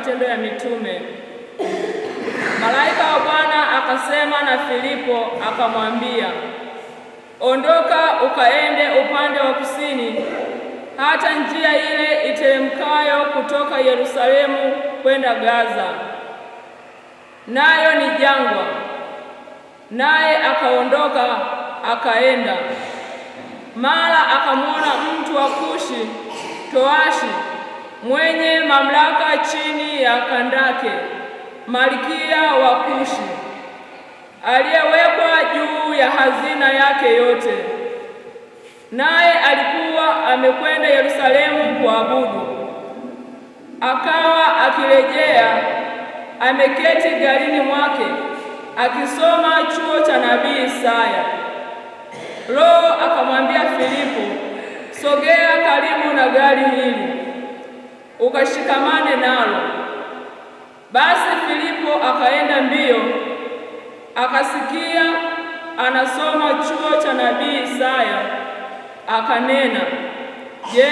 Matendo ya Mitume. Malaika wa Bwana akasema na Filipo akamwambia, ondoka ukaende upande wa kusini hata njia ile iteremkayo kutoka Yerusalemu kwenda Gaza, nayo ni jangwa. Naye akaondoka akaenda. Mara akamwona mtu wa Kushi toashi mwenye mamlaka chini ya Kandake, malkia wa Kushi, yake yote. Naye alikuwa amekwenda Yerusalemu kuabudu. Akawa akirejea, ameketi garini mwake akisoma chuo cha nabii Isaya. Roho akamwambia Filipo, sogea karibu na gari hili, ukashikamane nalo. Basi Filipo akaenda mbio, akasikia anasoma chuo cha nabii Isaya. Akanena, je,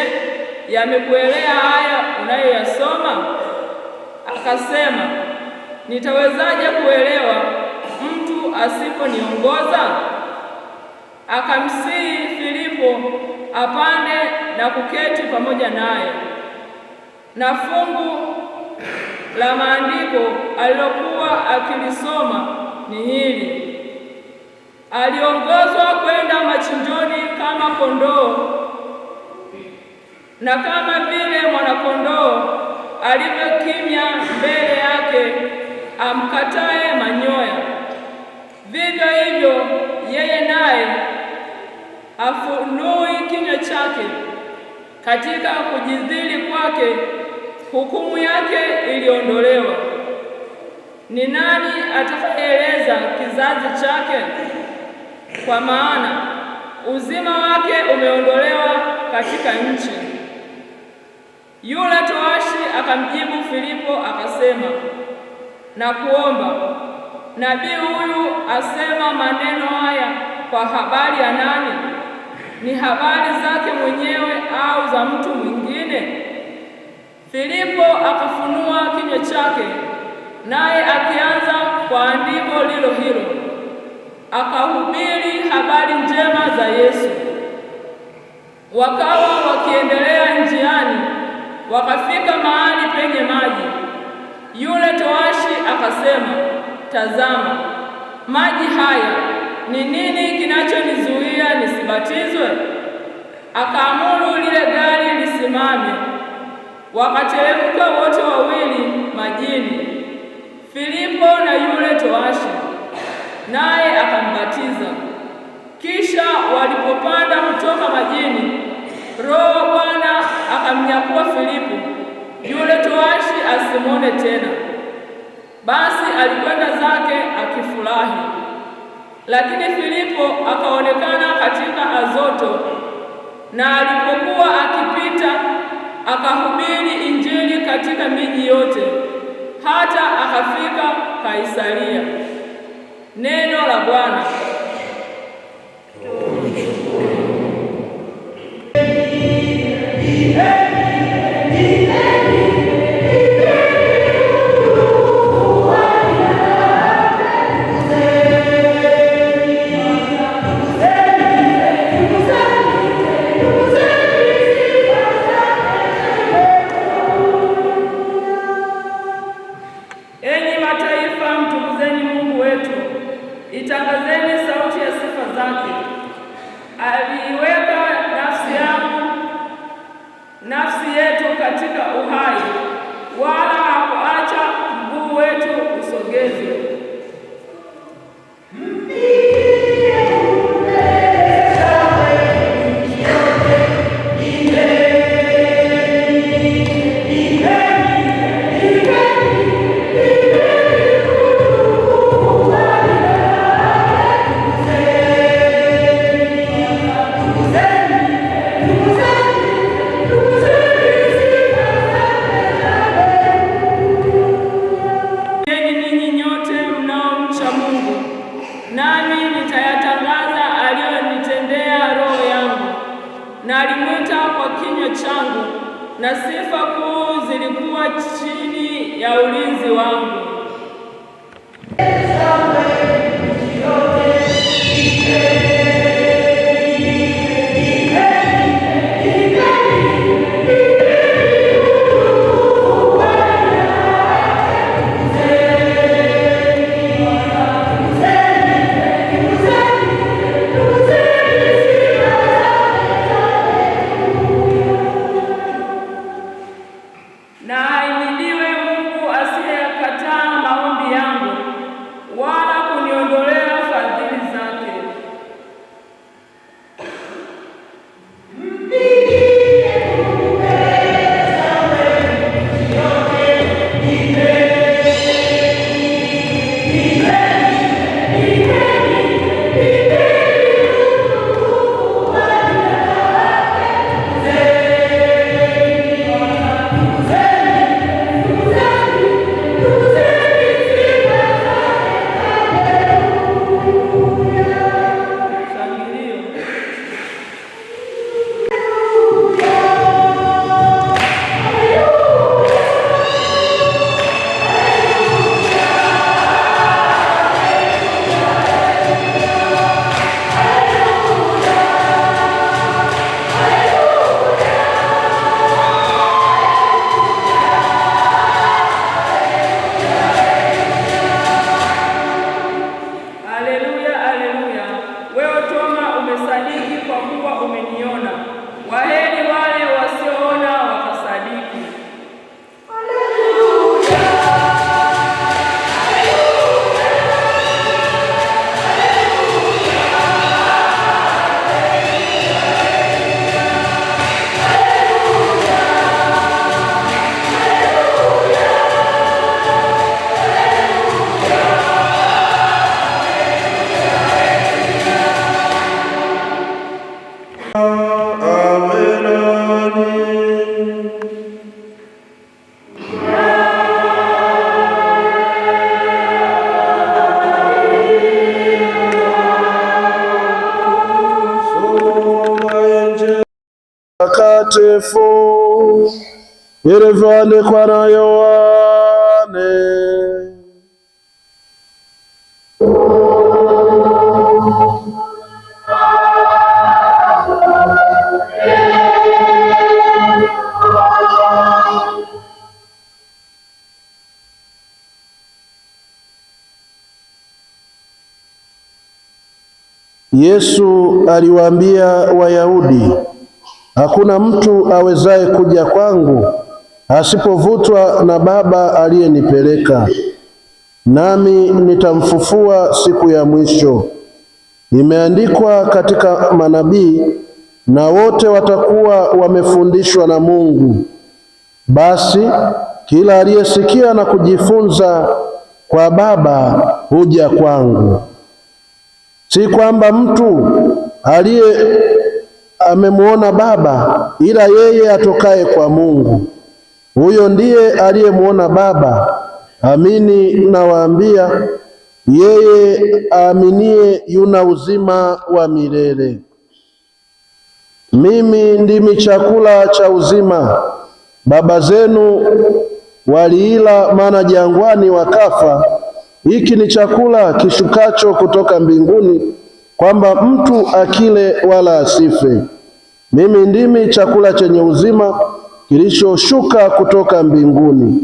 yamekuelea haya unayoyasoma? Akasema, nitawezaje kuelewa mtu asiponiongoza? Akamsihi Filipo apande na kuketi pamoja naye. Na fungu la maandiko alilokuwa akilisoma ni hili: aliongozwa kwenda machinjoni kama kondoo, na kama vile mwanakondoo alivyokimya mbele yake amkataye manyoya, vivyo hivyo yeye naye afunui kinywa chake. Katika kujidhili kwake hukumu yake iliondolewa. Ni nani atakayeeleza kizazi chake? Kwa maana uzima wake umeondolewa katika nchi. Yule towashi akamjibu Filipo akasema, na kuomba, nabii huyu asema maneno haya kwa habari ya nani? Ni habari zake mwenyewe au za mtu mwingine? Filipo akafunua kinywa chake, naye akianza kwa andiko lilo hilo akahubiri habari njema za Yesu. Wakawa wakiendelea njiani, wakafika mahali penye maji. Yule towashi akasema, tazama, maji haya, ni nini kinachonizuia nisibatizwe? Akaamuru lile gari lisimame. Wakateremka wote wawili majini, Filipo na yule towashi, naye akambatiza. Kisha walipopanda kutoka majini, Roho wa Bwana akamnyakua Filipo, yule towashi asimwone tena. Basi alikwenda zake akifurahi. Lakini Filipo akaonekana katika Azoto, na alipokuwa akipita akahubiri Injili katika miji yote hata akafika Kaisaria. Neno la Bwana. Itangazeni sauti ya sifa zake. Aliiweka nafsi yangu, nafsi yetu katika uhai, wala hakuacha mguu wetu usogezwe. Nami nitayatangaza aliyonitendea Roho yangu. Na alimwita kwa kinywa changu, na sifa kuu zilikuwa chini ya ulinzi wangu. Mtakatifu ilivyoandikwa na Yohane. Yesu aliwaambia Wayahudi, hakuna mtu awezaye kuja kwangu asipovutwa na Baba aliyenipeleka, nami nitamfufua siku ya mwisho. Imeandikwa katika manabii, na wote watakuwa wamefundishwa na Mungu. Basi kila aliyesikia na kujifunza kwa Baba huja kwangu. Si kwamba mtu aliye amemuona Baba, ila yeye atokaye kwa Mungu, huyo ndiye aliyemuona Baba. Amini nawaambia, yeye aaminie yuna uzima wa milele. Mimi ndimi chakula cha uzima. Baba zenu waliila mana jangwani wakafa. Hiki ni chakula kishukacho kutoka mbinguni, kwamba mtu akile wala asife. Mimi ndimi chakula chenye uzima kilichoshuka kutoka mbinguni.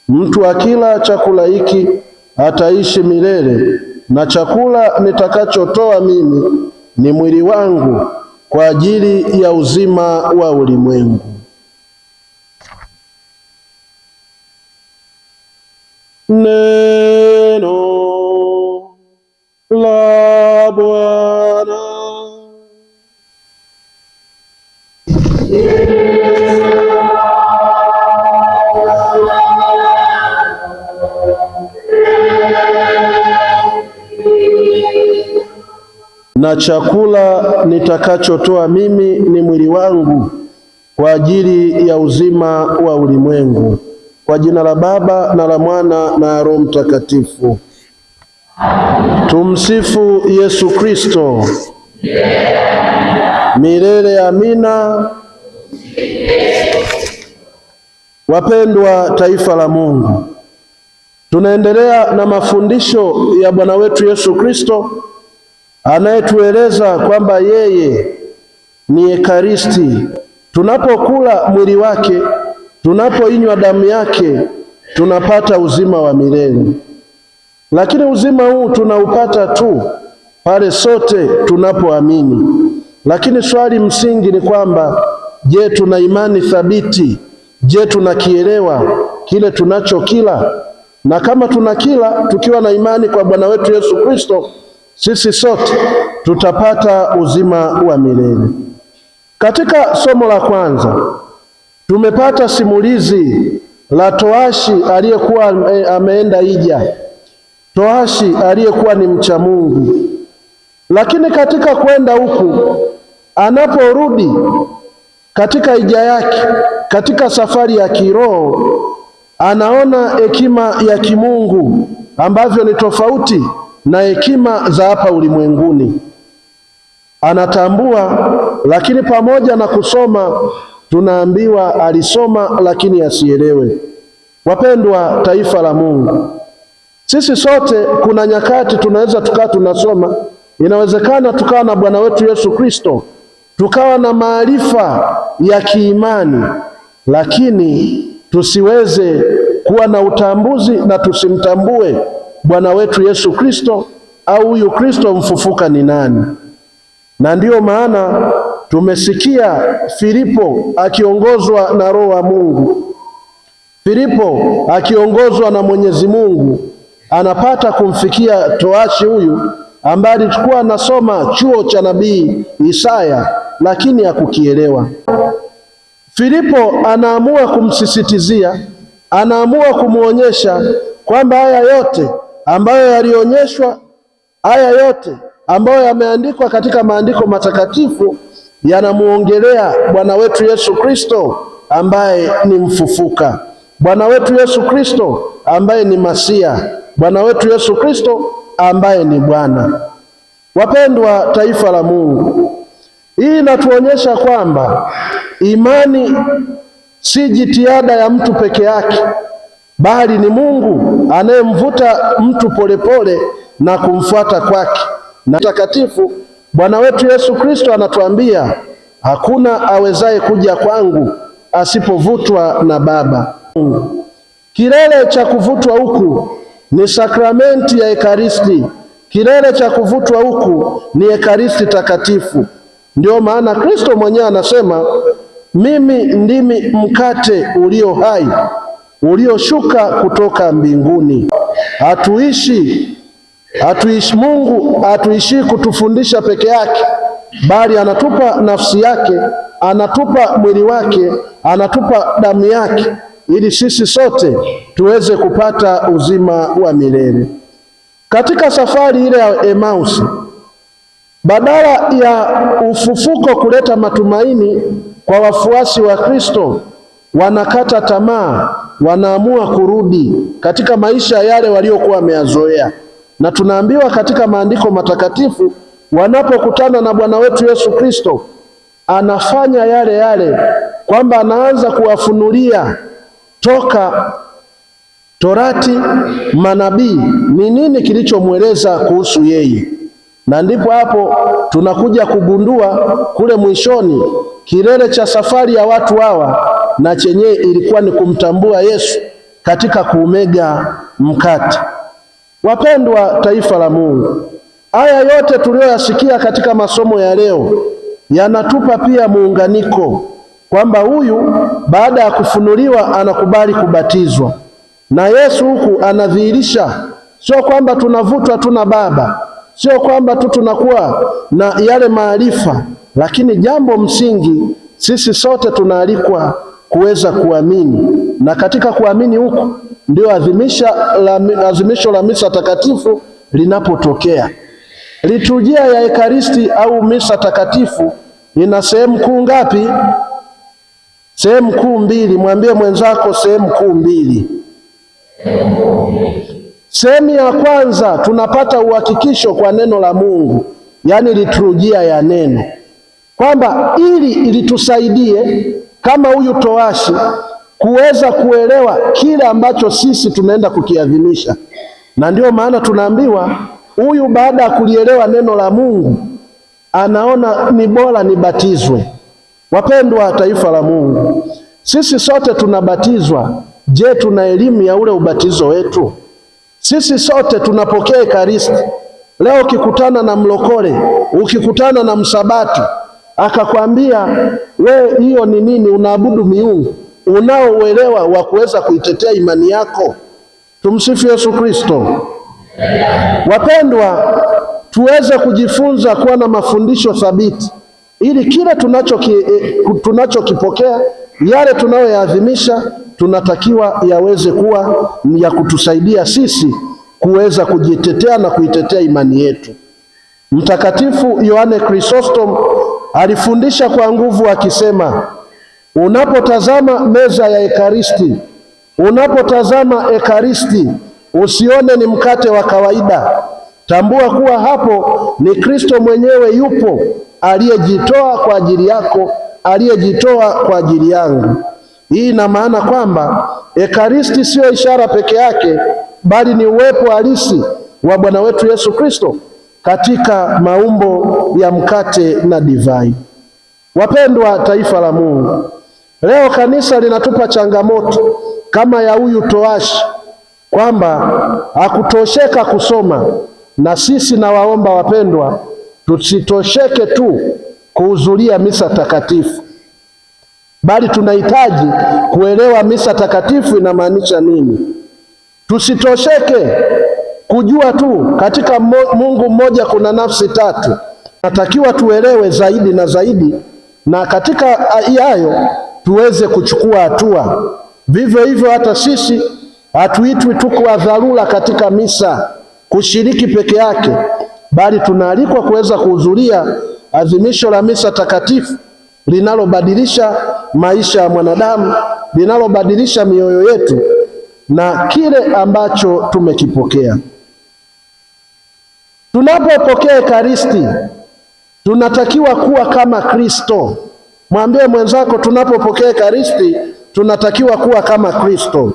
Mtu akila chakula hiki ataishi milele, na chakula nitakachotoa mimi ni mwili wangu kwa ajili ya uzima wa ulimwengu. Neno la Bwana. Na chakula nitakachotoa mimi ni mwili wangu kwa ajili ya uzima wa ulimwengu. Kwa jina la Baba na la Mwana na Roho Mtakatifu. Tumsifu Yesu Kristo. Milele amina. Wapendwa taifa la Mungu, tunaendelea na mafundisho ya Bwana wetu Yesu Kristo anayetueleza kwamba yeye ni Ekaristi. Tunapokula mwili wake, tunapoinywa damu yake, tunapata uzima wa milele. Lakini uzima huu tunaupata tu pale sote tunapoamini. Lakini swali msingi ni kwamba, je, tuna imani thabiti? Je, tunakielewa kile tunachokila? Na kama tunakila tukiwa na imani kwa Bwana wetu Yesu Kristo, sisi sote tutapata uzima wa milele. Katika somo la kwanza tumepata simulizi la towashi aliyekuwa ameenda hija, towashi aliyekuwa ni mcha Mungu. Lakini katika kwenda huku, anaporudi katika hija yake, katika safari ya kiroho, anaona hekima ya kimungu ambavyo ni tofauti na hekima za hapa ulimwenguni. Anatambua, lakini pamoja na kusoma, tunaambiwa alisoma lakini asielewe. Wapendwa taifa la Mungu, sisi sote kuna nyakati tunaweza tukawa tunasoma, inawezekana tukawa na Bwana wetu Yesu Kristo, tukawa na maarifa ya kiimani, lakini tusiweze kuwa na utambuzi na tusimtambue Bwana wetu Yesu Kristo au huyu Kristo mfufuka ni nani. Na ndiyo maana tumesikia Filipo akiongozwa na Roho wa Mungu. Filipo akiongozwa na Mwenyezi Mungu anapata kumfikia towashi huyu ambaye alikuwa anasoma chuo cha nabii Isaya lakini hakukielewa. Filipo anaamua kumsisitizia, anaamua kumuonyesha kwamba haya yote ambayo yalionyeshwa, haya yote ambayo yameandikwa katika maandiko matakatifu yanamuongelea Bwana wetu Yesu Kristo ambaye ni mfufuka, Bwana wetu Yesu Kristo ambaye ni Masia, Bwana wetu Yesu Kristo ambaye ni Bwana. Wapendwa taifa la Mungu, hii inatuonyesha kwamba Imani si jitihada ya mtu peke yake, bali ni Mungu anayemvuta mtu polepole na kumfuata kwake. Na takatifu Bwana wetu Yesu Kristo anatuambia, hakuna awezaye kuja kwangu asipovutwa na Baba. Kilele cha kuvutwa huku ni sakramenti ya Ekaristi. Kilele cha kuvutwa huku ni Ekaristi takatifu. Ndio maana Kristo mwenyewe anasema, mimi ndimi mkate ulio hai ulioshuka kutoka mbinguni. Mungu hatuishi kutufundisha peke yake, bali anatupa nafsi yake, anatupa mwili wake, anatupa damu yake, ili sisi sote tuweze kupata uzima wa milele. Katika safari ile ya Emausi, badala ya ufufuko kuleta matumaini kwa wafuasi wa Kristo, wanakata tamaa, wanaamua kurudi katika maisha yale waliokuwa wameyazoea. Na tunaambiwa katika maandiko matakatifu, wanapokutana na Bwana wetu Yesu Kristo, anafanya yale yale, kwamba anaanza kuwafunulia toka Torati, manabii, ni nini kilichomweleza kuhusu yeye. Na ndipo hapo tunakuja kugundua kule mwishoni, kilele cha safari ya watu hawa na chenyewe ilikuwa ni kumtambua Yesu katika kuumega mkate. Wapendwa taifa la Mungu, haya yote tuliyoyasikia katika masomo ya leo yanatupa pia muunganiko kwamba huyu baada ya kufunuliwa anakubali kubatizwa. Na Yesu huku anadhihirisha sio kwamba tunavutwa tu na Baba, sio kwamba tu tunakuwa na yale maarifa, lakini jambo msingi, sisi sote tunaalikwa kuweza kuamini. Na katika kuamini huku ndio adhimisho la misa takatifu linapotokea. Liturujia ya Ekaristi au misa takatifu ina sehemu kuu ngapi? Sehemu kuu mbili. Mwambie mwenzako sehemu kuu mbili. Sehemu ya kwanza tunapata uhakikisho kwa neno la Mungu, yaani liturujia ya neno, kwamba ili litusaidie kama huyu towashi kuweza kuelewa kile ambacho sisi tunaenda kukiadhimisha. Na ndio maana tunaambiwa huyu baada ya kulielewa neno la Mungu anaona ni bora nibatizwe. Wapendwa taifa la Mungu, sisi sote tunabatizwa. Je, tuna elimu ya ule ubatizo wetu? Sisi sote tunapokea Ekaristi. Leo ukikutana na mlokole, ukikutana na msabato, akakwambia we hiyo ni nini, unaabudu miungu, unao uelewa wa kuweza kuitetea imani yako? Tumsifu Yesu Kristo. Wapendwa, tuweze kujifunza kuwa na mafundisho thabiti, ili kile tunachokipokea, yale tunayoyaadhimisha, tunatakiwa yaweze kuwa ya kutusaidia sisi kuweza kujitetea na kuitetea imani yetu. Mtakatifu Yohane Chrysostom alifundisha kwa nguvu akisema, unapotazama meza ya Ekaristi, unapotazama Ekaristi, usione ni mkate wa kawaida. Tambua kuwa hapo ni Kristo mwenyewe yupo, aliyejitoa kwa ajili yako, aliyejitoa kwa ajili yangu. Hii ina maana kwamba Ekaristi sio ishara peke yake, bali ni uwepo halisi wa Bwana wetu Yesu Kristo katika maumbo ya mkate na divai. Wapendwa taifa la Mungu, leo kanisa linatupa changamoto kama ya huyu towashi, kwamba hakutosheka kusoma. Na sisi nawaomba wapendwa, tusitosheke tu kuhudhuria misa takatifu, bali tunahitaji kuelewa misa takatifu inamaanisha nini. Tusitosheke kujua tu katika Mungu mmoja kuna nafsi tatu. Natakiwa tuelewe zaidi na zaidi, na katika hayo tuweze kuchukua hatua. Vivyo hivyo hata sisi hatuitwi tu kwa dharura katika misa kushiriki peke yake, bali tunaalikwa kuweza kuhudhuria adhimisho la misa takatifu linalobadilisha maisha ya mwanadamu, linalobadilisha mioyo yetu na kile ambacho tumekipokea. Tunapopokea Ekaristi tunatakiwa kuwa kama Kristo. Mwambie mwenzako, tunapopokea Ekaristi tunatakiwa kuwa kama Kristo.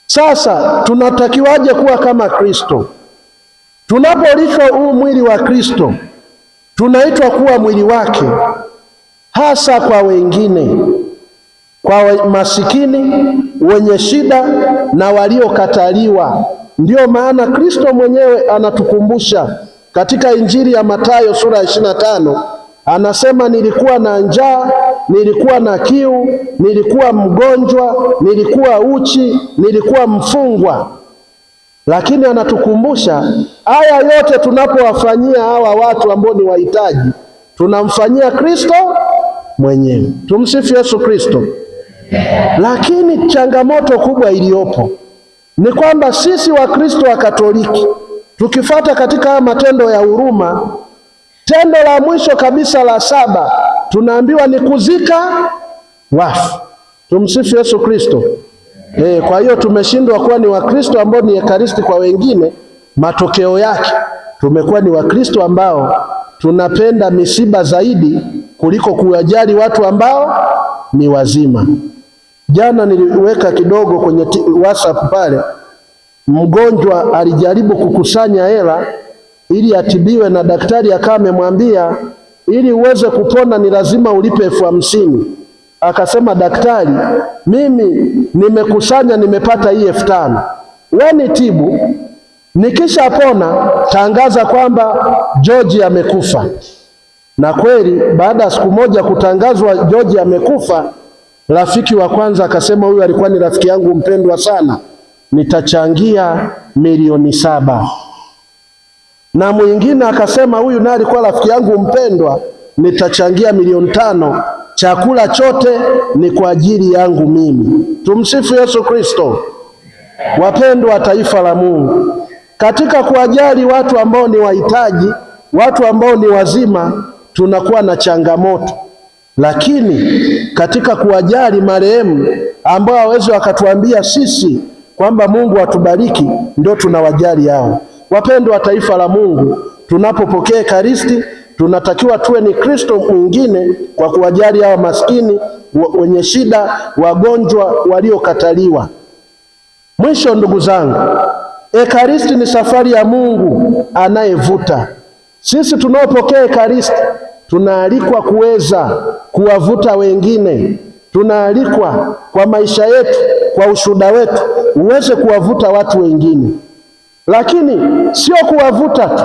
Sasa tunatakiwaje kuwa kama Kristo? Tunapolishwa huu mwili wa Kristo, tunaitwa kuwa mwili wake, hasa kwa wengine, kwa masikini, wenye shida na waliokataliwa. Ndiyo maana Kristo mwenyewe anatukumbusha katika Injili ya Mathayo sura ya 25, anasema nilikuwa na njaa, nilikuwa na kiu, nilikuwa mgonjwa, nilikuwa uchi, nilikuwa mfungwa. Lakini anatukumbusha haya yote tunapowafanyia hawa watu ambao ni wahitaji, tunamfanyia Kristo mwenyewe. Tumsifu Yesu Kristo. Lakini changamoto kubwa iliyopo ni kwamba sisi Wakristo wa Katoliki tukifuata katika matendo ya huruma, tendo la mwisho kabisa la 7 tunaambiwa ni kuzika wafu. Tumsifu Yesu Kristo. Kwa hiyo tumeshindwa kuwa ni Wakristo ambao ni Ekaristi kwa wengine. Matokeo yake tumekuwa ni Wakristo ambao tunapenda misiba zaidi kuliko kuwajali watu ambao ni wazima. Jana niliweka kidogo kwenye WhatsApp pale, mgonjwa alijaribu kukusanya hela ili atibiwe, na daktari akawa amemwambia ili uweze kupona ni lazima ulipe 50,000. Akasema, daktari, mimi nimekusanya, nimepata hii 5,000, wewe nitibu, nikishapona tangaza kwamba George amekufa. Na kweli baada ya siku moja kutangazwa George amekufa, rafiki wa kwanza akasema, huyu alikuwa ni rafiki yangu mpendwa sana, nitachangia 7,000,000. Na mwingine akasema, huyu naye alikuwa rafiki yangu mpendwa, nitachangia 5,000,000. Chakula chote ni kwa ajili yangu mimi. Tumsifu Yesu Kristo. Wapendwa taifa la Mungu, katika kuwajali watu ambao ni wahitaji, watu ambao ni wazima, tunakuwa na changamoto. Lakini katika kuwajali marehemu ambao hawezi wakatuambia sisi kwamba Mungu atubariki, ndio tunawajali hao. Wapendwa taifa la Mungu, tunapopokea Ekaristi tunatakiwa tuwe ni Kristo mwingine kwa kuwajali hao maskini, wenye shida, wagonjwa, waliokataliwa. Mwisho ndugu zangu, Ekaristi ni safari ya Mungu anayevuta. Sisi tunaopokea Ekaristi tunaalikwa kuweza kuwavuta wengine. Tunaalikwa kwa maisha yetu, kwa ushuhuda wetu, uweze kuwavuta watu wengine. Lakini sio kuwavuta tu,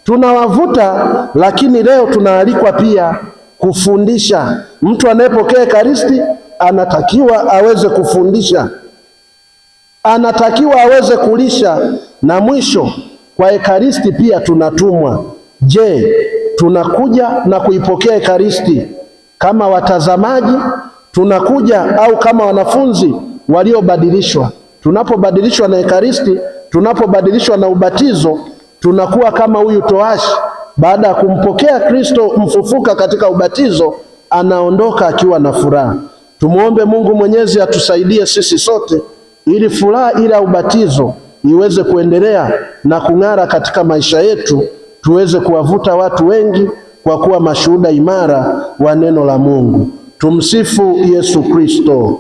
tunawavuta, lakini leo tunaalikwa pia kufundisha. Mtu anayepokea Ekaristi anatakiwa aweze kufundisha, anatakiwa aweze kulisha. Na mwisho, kwa Ekaristi pia tunatumwa. Je, tunakuja na kuipokea Ekaristi kama watazamaji? Tunakuja au kama wanafunzi waliobadilishwa? Tunapobadilishwa na Ekaristi, tunapobadilishwa na ubatizo, tunakuwa kama huyu towashi, baada ya kumpokea Kristo mfufuka katika ubatizo, anaondoka akiwa na furaha. Tumuombe Mungu Mwenyezi atusaidie sisi sote, ili furaha ile ya ubatizo iweze kuendelea na kung'ara katika maisha yetu, tuweze kuwavuta watu wengi kwa kuwa mashuhuda imara wa neno la Mungu. Tumsifu Yesu Kristo.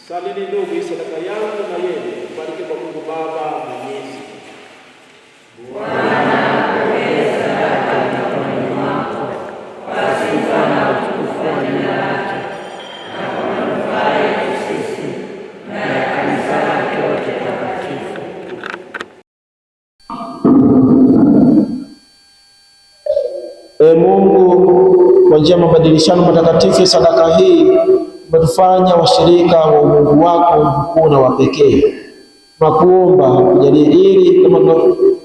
Salini ndugu, sadaka yangu na yenu, kubariki kwa Mungu Baba. Baba Mwenyezi. Bwana apokee sadaka mikononi mwako kwa sifa na utukufu wa jina lake na kwa manufaa yetu sisi na ya kanisa lake lote takatifu. Mungu, kwa njia ya mabadilishano matakatifu ya sadaka hii umetufanya washirika wa umungu wako mkuu na wa pekee. Tunakuomba ujalie ili kama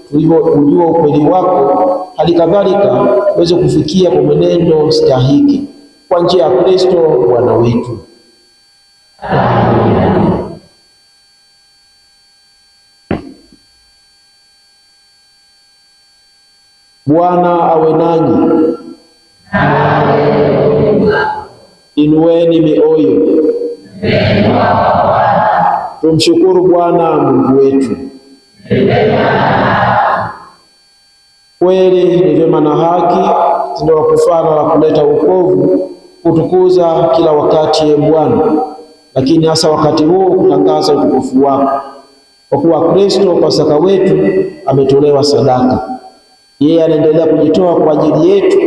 tulivyojua ukweli wako, hali kadhalika uweze kufikia kwa mwenendo stahiki kwa njia ya Kristo Bwana wetu. Amen. Bwana awe nanyi. Inueni mioyo. Tumshukuru Bwana Mungu wetu. Kweli ni vyema na haki tendo la kufana la kuleta wokovu, kutukuza kila wakati Bwana, lakini hasa wakati huu kutangaza utukufu wako, kwa kuwa Kristo Pasaka wetu ametolewa sadaka. Yeye anaendelea kujitoa kwa ajili yetu,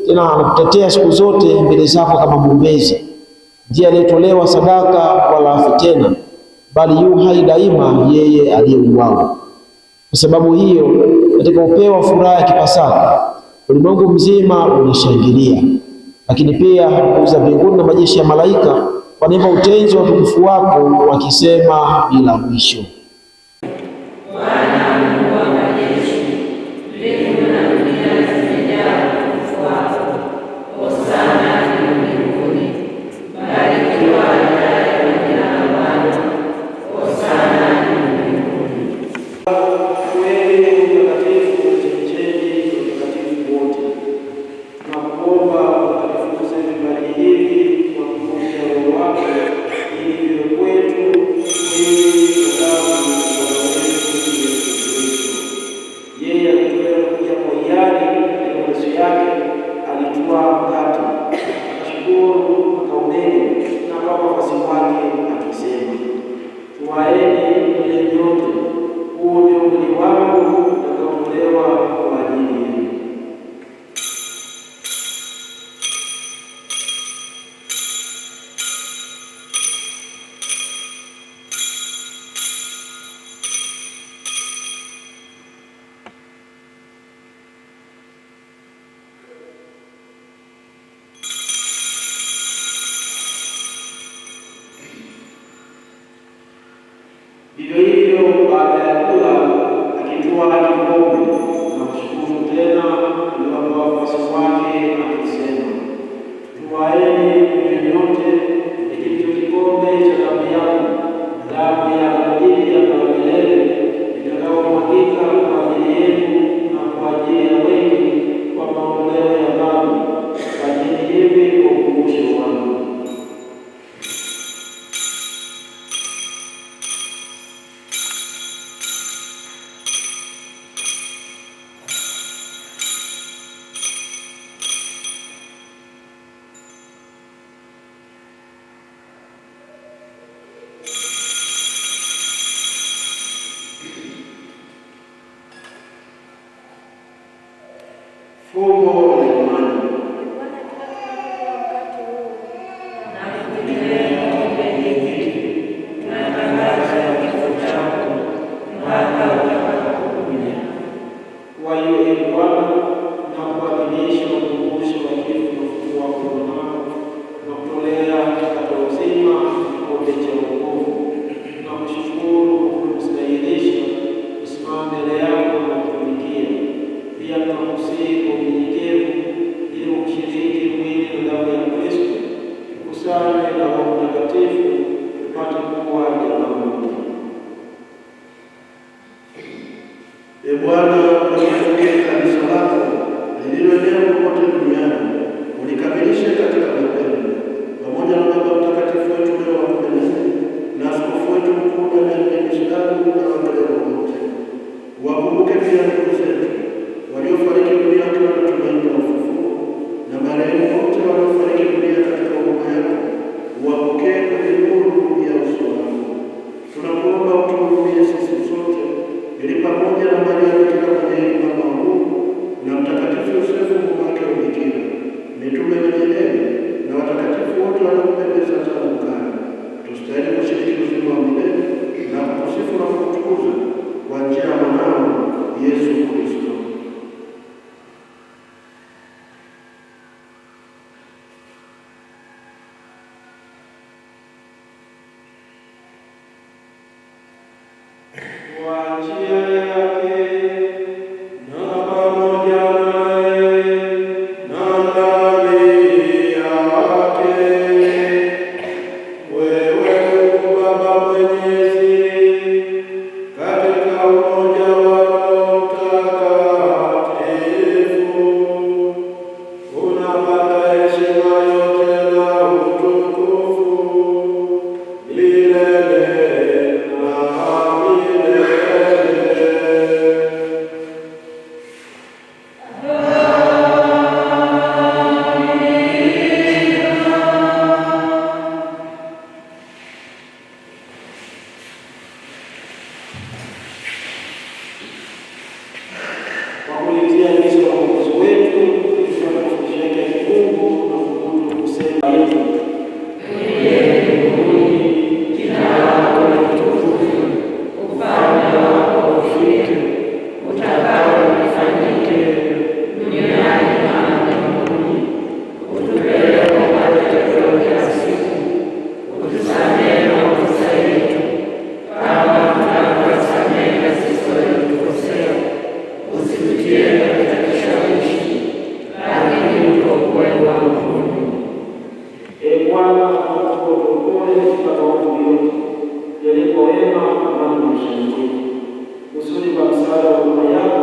tena anatutetea siku zote mbele zako kama mwombezi. Ndiye aliyetolewa sadaka wala hafi tena, bali yu hai daima, yeye aliyeuawa. Kwa sababu hiyo, katika upeo wa furaha ya Kipasaka, ulimwengu mzima unashangilia, lakini pia kuuza mbinguni na majeshi ya malaika wanaimba utenzi wa utukufu wako wakisema bila mwisho. Vivyo hivyo baada ya kula akitwaa kikombe na kushukuru tena, aliwapa wafuasi wake akisema, twaeni mnywe nyote, hiki ndicho kikombe cha damu yangu, damu ya ajili ya milele itakayomwagika kwa ajili yenu na kwa ajili ya wengi kwa maondoleo ya dhambi. Fanyeni hivi kwa ukumbusho wangu. Fumbo la imani. Kwa hiyo ee Bwana, na kuadhimisha ukumbusho wa kifo na ufufuo wako mwanao, na kutolea katika uzima kikombe cha wokovu, na kushukuru kwa kustahilisha kusimama mbele yako na kutumikia. Pia tunakusihi kwa unyenyekevu, ili kushiriki mwili na damu ya Kristo, tukusanywe na Roho Mtakatifu tupate kuwa jamaa moja. Ee Bwana, uliye kanisa lako lililoenea popote duniani, ulikamilishe katika mapendo, pamoja na Baba Mtakatifu wetu Leo wa 14 na askofu wetu mkuu Damian Mishikanu na wapendwa wote. Wakumbuke pia ndugu zetu waliofariki dunia wakiwa na tumaini la ufufuo, na marehemu wote waliofariki dunia katika huruma yako, uwapokee kwenye nuru ya uso wako. Tunakuomba utuhurumie sisi sote katika maovu yote, yalipo wema amani maishani mwetu, kusudi kwa msaada wa huruma yako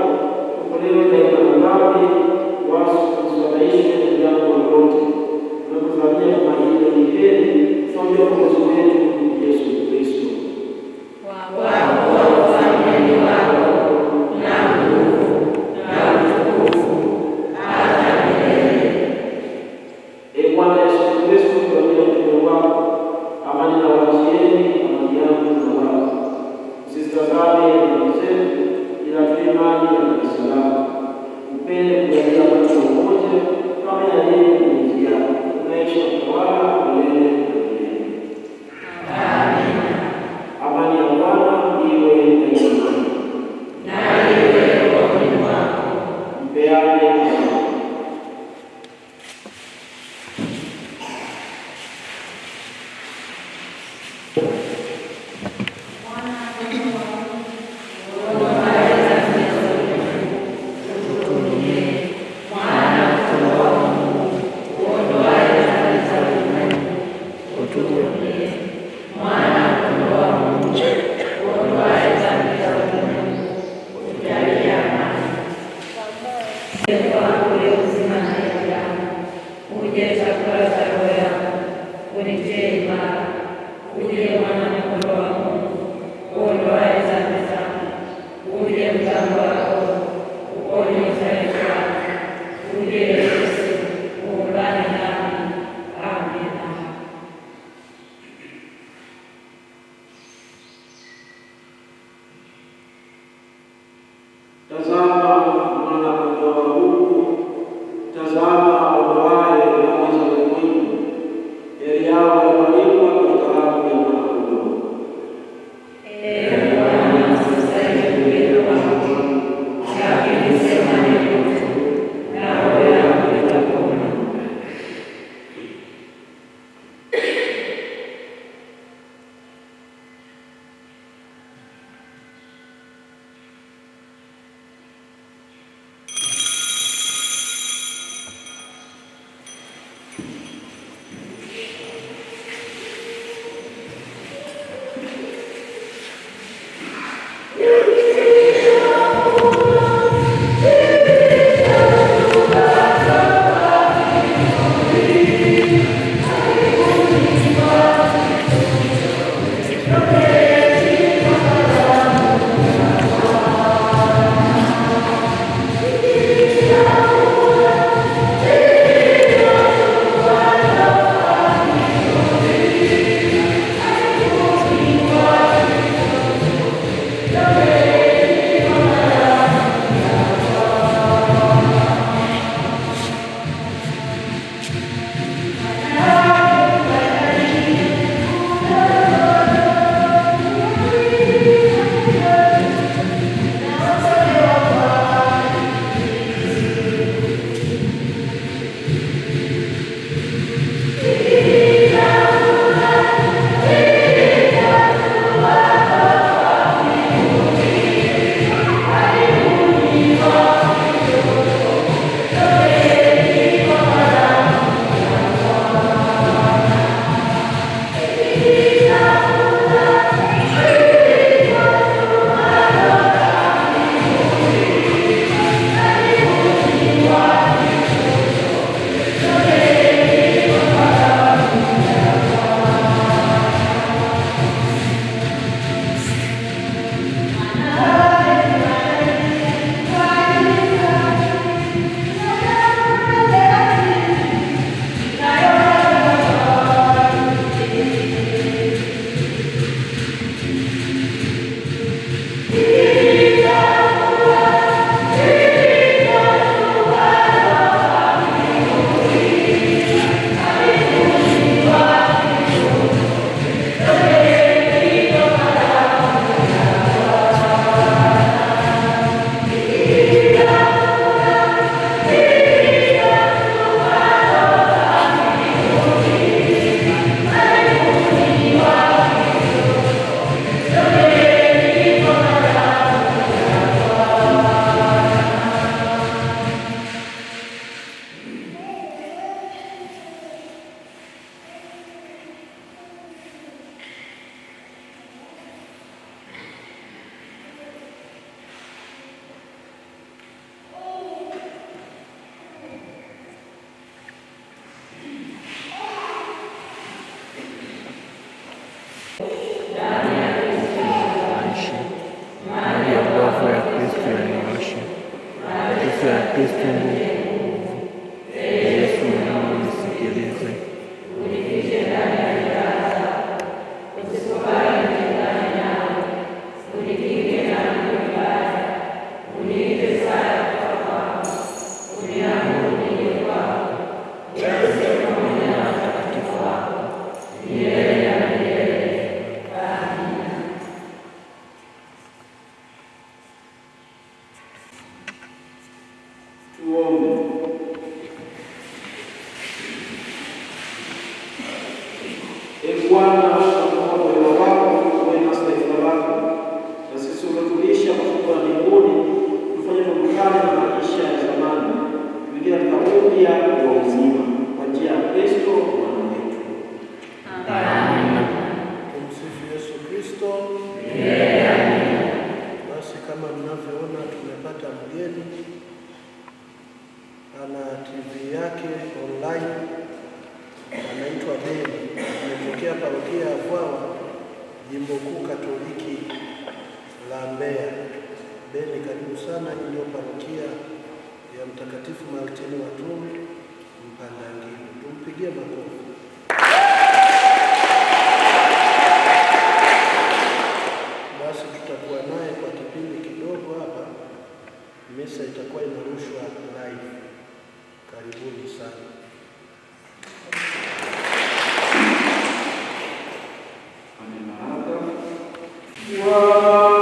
tuokolewe daima na dhambi, wasi tusifadhaishwe na jambo lolote, tunapotazamia tumaini lenye heri tuombe Mwokozi wetu Yesu Kristo. Kristo nguvu. Yesu mwanao nisikilize. Bwana kwa wema wako uwe nasi taifa lako, na sisi umetulisha mafungu ya mbinguni, tufanye tukutane na maisha ya zamani, tuingie katika upya wa uzima kwa njia ya Kristo Bwana wetu. Amina. Tumsifu Yesu Kristo. Basi kama mnavyoona tumepata mgeni, ana TV yake online, anaitwa Beni, ametokea parokia ya Vwawa, Jimbo Kuu Katoliki la Mbeya. Beni, karibu sana. Hii ndio parokia ya Mtakatifu Martini wa Tours Mpandangini. Tumpigie makofi. Basi tutakuwa naye kwa kipindi kidogo hapa, misa itakuwa inarushwa live. Karibuni sana. Wow.